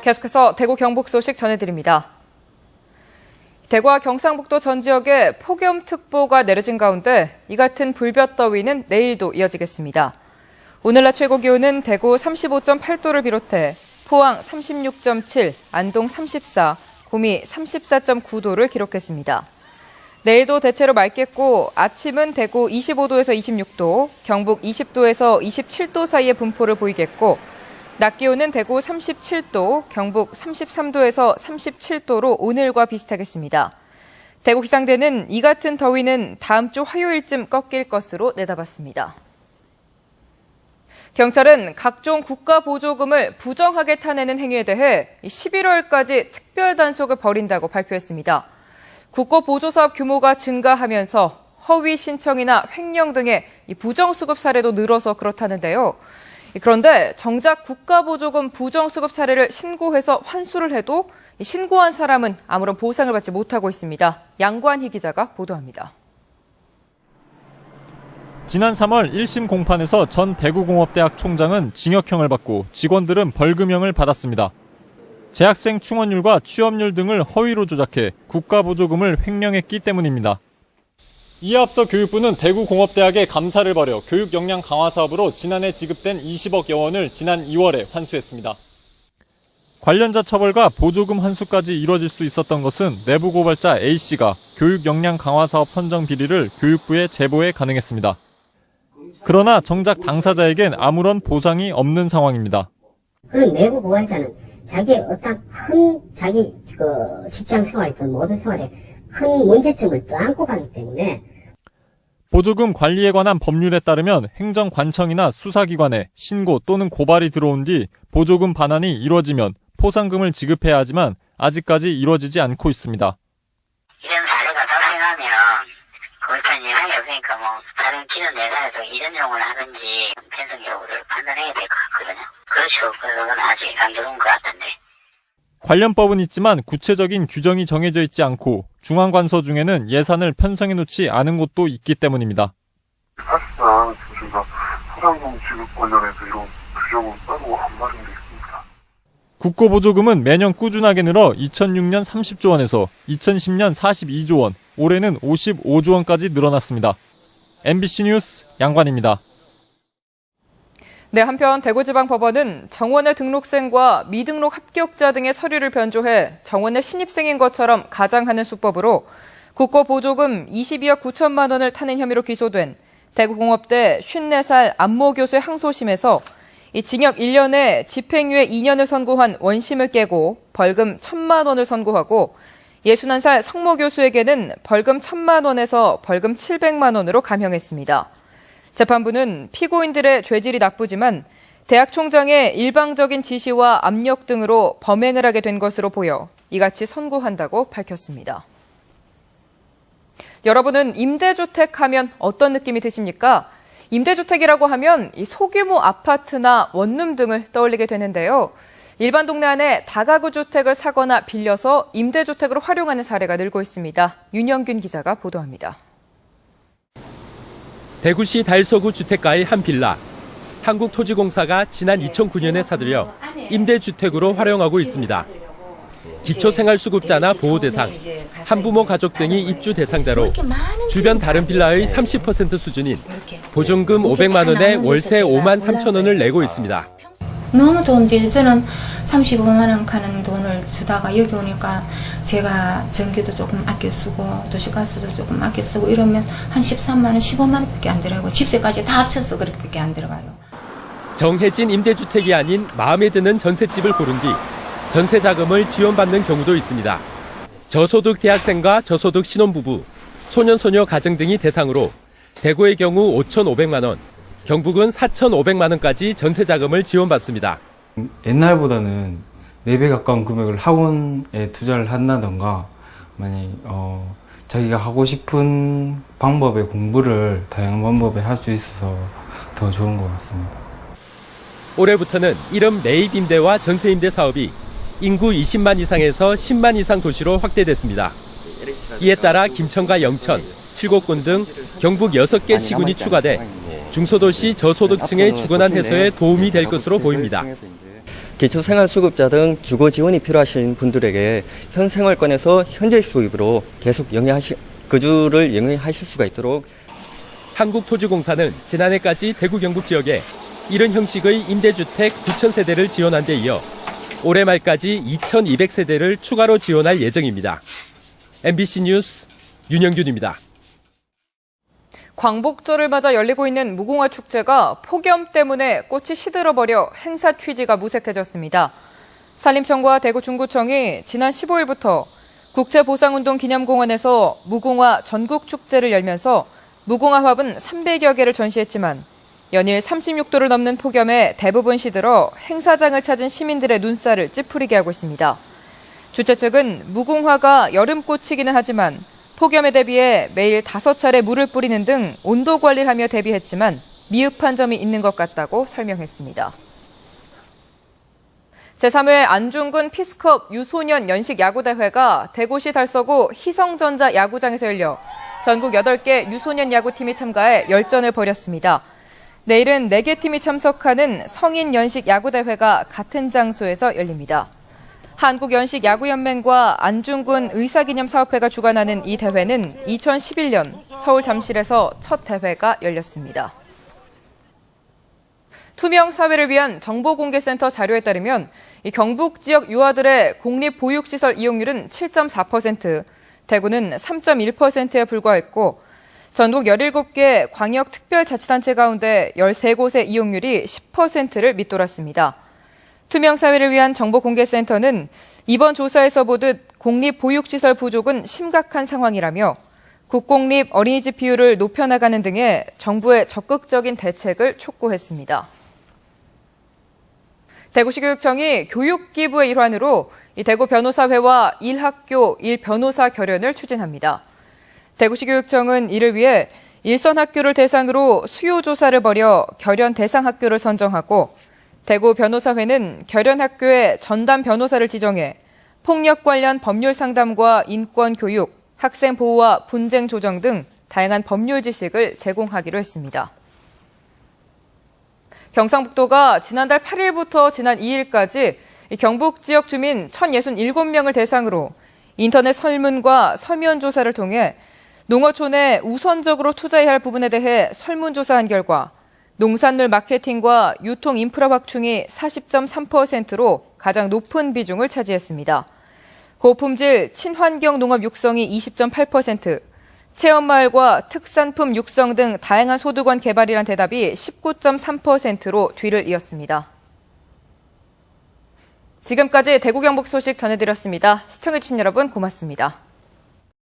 계속해서 대구 경북 소식 전해드립니다. 대구와 경상북도 전 지역에 폭염특보가 내려진 가운데 이 같은 불볕더위는 내일도 이어지겠습니다. 오늘 낮 최고 기온은 대구 35.8도를 비롯해 포항 36.7, 안동 34, 구미 34.9도를 기록했습니다. 내일도 대체로 맑겠고 아침은 대구 25도에서 26도, 경북 20도에서 27도 사이의 분포를 보이겠고 낮 기온은 대구 37도, 경북 33도에서 37도로 오늘과 비슷하겠습니다. 대구 기상대는 이 같은 더위는 다음 주 화요일쯤 꺾일 것으로 내다봤습니다. 경찰은 각종 국가보조금을 부정하게 타내는 행위에 대해 11월까지 특별 단속을 벌인다고 발표했습니다. 국고보조사업 규모가 증가하면서 허위 신청이나 횡령 등의 부정수급 사례도 늘어서 그렇다는데요. 그런데 정작 국가보조금 부정수급 사례를 신고해서 환수를 해도 신고한 사람은 아무런 보상을 받지 못하고 있습니다. 양관희 기자가 보도합니다. 지난 3월 1심 공판에서 전 대구공업대학 총장은 징역형을 받고 직원들은 벌금형을 받았습니다. 재학생 충원율과 취업률 등을 허위로 조작해 국가보조금을 횡령했기 때문입니다. 이에 앞서 교육부는 대구공업대학에 감사를 벌여 교육 역량 강화 사업으로 지난해 지급된 20억여 원을 지난 2월에 환수했습니다. 관련자 처벌과 보조금 환수까지 이뤄질 수 있었던 것은 내부 고발자 A씨가 교육 역량 강화 사업 선정 비리를 교육부에 제보해 가능했습니다. 그러나 정작 당사자에겐 아무런 보상이 없는 상황입니다. 그런 내부 고발자는 자기의 어떤 큰 자기 직장 생활이든 모든 생활에 큰 문제점을 또 안고 가기 때문에 보조금 관리에 관한 법률에 따르면 행정관청이나 수사기관에 신고 또는 고발이 들어온 뒤 보조금 반환이 이루어지면 포상금을 지급해야 하지만 아직까지 이루어지지 않고 있습니다. 이런 사례가 발생하면 그것은 예상이 없으니까 다른 기존 회사에서 이전용을 하든지 편성 여부를 판단해야 될 것 같거든요. 그렇죠. 그건 아직 안 들어온 것 같은데. 관련법은 있지만 구체적인 규정이 정해져 있지 않고 중앙관서 중에는 예산을 편성해 놓지 않은 곳도 있기 때문입니다. 사실상 저희가 포상금 지급 관련해서 이런 규정은 따로 안 마련되어 있습니다. 국고보조금은 매년 꾸준하게 늘어 2006년 30조 원에서 2010년 42조 원, 올해는 55조 원까지 늘어났습니다. MBC 뉴스 양관입니다. 네, 한편 대구지방법원은 정원의 등록생과 미등록 합격자 등의 서류를 변조해 정원의 신입생인 것처럼 가장하는 수법으로 국고보조금 22억 9천만 원을 타는 혐의로 기소된 대구공업대 54살 안모 교수의 항소심에서 이 징역 1년에 집행유예 2년을 선고한 원심을 깨고 벌금 1,000만 원을 선고하고 61살 성모 교수에게는 벌금 1,000만 원에서 벌금 700만 원으로 감형했습니다. 재판부는 피고인들의 죄질이 나쁘지만 대학 총장의 일방적인 지시와 압력 등으로 범행을 하게 된 것으로 보여 이같이 선고한다고 밝혔습니다. 여러분은 임대주택 하면 어떤 느낌이 드십니까? 임대주택이라고 하면 이 소규모 아파트나 원룸 등을 떠올리게 되는데요. 일반 동네 안에 다가구 주택을 사거나 빌려서 임대주택으로 활용하는 사례가 늘고 있습니다. 윤영균 기자가 보도합니다. 대구시 달서구 주택가의 한 빌라. 한국토지공사가 지난 2009년에 사들여 임대주택으로 활용하고 있습니다. 기초생활수급자나 보호대상, 한부모 가족 등이 입주 대상자로 주변 다른 빌라의 30% 수준인 보증금 500만 원에 월세 5만 3천 원을 내고 있습니다. 너무 더운데 저는 35만 원 가는 돈을 주다가 여기 오니까 제가 전기도 조금 아껴 쓰고 도시가스도 조금 아껴 쓰고 이러면 한 13만 원, 15만 원밖에 안 들어가고 집세까지 다 합쳐서 그렇게 안 들어가요. 정해진 임대주택이 아닌 마음에 드는 전셋집을 고른 뒤 전세 자금을 지원받는 경우도 있습니다. 저소득 대학생과 저소득 신혼부부, 소년소녀 가정 등이 대상으로 대구의 경우 5,500만 원, 경북은 4,500만 원까지 전세 자금을 지원받습니다. 옛날보다는 4배 가까운 금액을 학원에 투자를 한다던가 만약 자기가 하고 싶은 방법의 공부를 다양한 방법에 할 수 있어서 더 좋은 것 같습니다. 올해부터는 이름 매입 임대와 전세 임대 사업이 인구 20만 이상에서 10만 이상 도시로 확대됐습니다. 이에 따라 김천과 영천, 칠곡군 등 경북 6개 시군이 추가돼 중소도시 저소득층의 주거난 해소에 도움이 될 것으로 보입니다. 기초생활수급자 등 주거 지원이 필요하신 분들에게 현 생활권에서 현재 수입으로 계속 거주를 영위하실 수가 있도록 한국토지공사는 지난해까지 대구 경북 지역에 이런 형식의 임대주택 9,000세대를 지원한 데 이어 올해 말까지 2,200세대를 추가로 지원할 예정입니다. MBC 뉴스 윤영균입니다. 광복절을 맞아 열리고 있는 무궁화 축제가 폭염 때문에 꽃이 시들어버려 행사 취지가 무색해졌습니다. 산림청과 대구 중구청이 지난 15일부터 국제보상운동 기념공원에서 무궁화 전국축제를 열면서 무궁화 화분 300여 개를 전시했지만 연일 36도를 넘는 폭염에 대부분 시들어 행사장을 찾은 시민들의 눈살을 찌푸리게 하고 있습니다. 주최 측은 무궁화가 여름꽃이기는 하지만 폭염에 대비해 매일 5차례 물을 뿌리는 등 온도 관리를 하며 대비했지만 미흡한 점이 있는 것 같다고 설명했습니다. 제3회 안중근 피스컵 유소년 연식 야구대회가 대구시 달서구 희성전자 야구장에서 열려 전국 8개 유소년 야구팀이 참가해 열전을 벌였습니다. 내일은 4개 팀이 참석하는 성인 연식 야구대회가 같은 장소에서 열립니다. 한국연식야구연맹과 안중근 의사기념사업회가 주관하는 이 대회는 2011년 서울 잠실에서 첫 대회가 열렸습니다. 투명 사회를 위한 정보공개센터 자료에 따르면 경북 지역 유아들의 공립보육시설 이용률은 7.4%, 대구는 3.1%에 불과했고 전국 17개 광역특별자치단체 가운데 13곳의 이용률이 10%를 밑돌았습니다. 투명사회를 위한 정보공개센터는 이번 조사에서 보듯 공립보육시설 부족은 심각한 상황이라며 국공립 어린이집 비율을 높여나가는 등의 정부의 적극적인 대책을 촉구했습니다. 대구시 교육청이 교육기부의 일환으로 대구 변호사회와 1학교 1변호사 결연을 추진합니다. 대구시 교육청은 이를 위해 일선 학교를 대상으로 수요조사를 벌여 결연 대상 학교를 선정하고 대구 변호사회는 결연 학교에 전담 변호사를 지정해 폭력 관련 법률 상담과 인권 교육, 학생 보호와 분쟁 조정 등 다양한 법률 지식을 제공하기로 했습니다. 경상북도가 지난달 8일부터 지난 2일까지 경북 지역 주민 1,067명을 대상으로 인터넷 설문과 서면 조사를 통해 농어촌에 우선적으로 투자해야 할 부분에 대해 설문조사한 결과 농산물 마케팅과 유통 인프라 확충이 40.3%로 가장 높은 비중을 차지했습니다. 고품질 친환경 농업 육성이 20.8%, 체험마을과 특산품 육성 등 다양한 소득원 개발이란 대답이 19.3%로 뒤를 이었습니다. 지금까지 대구 경북 소식 전해드렸습니다. 시청해주신 여러분 고맙습니다.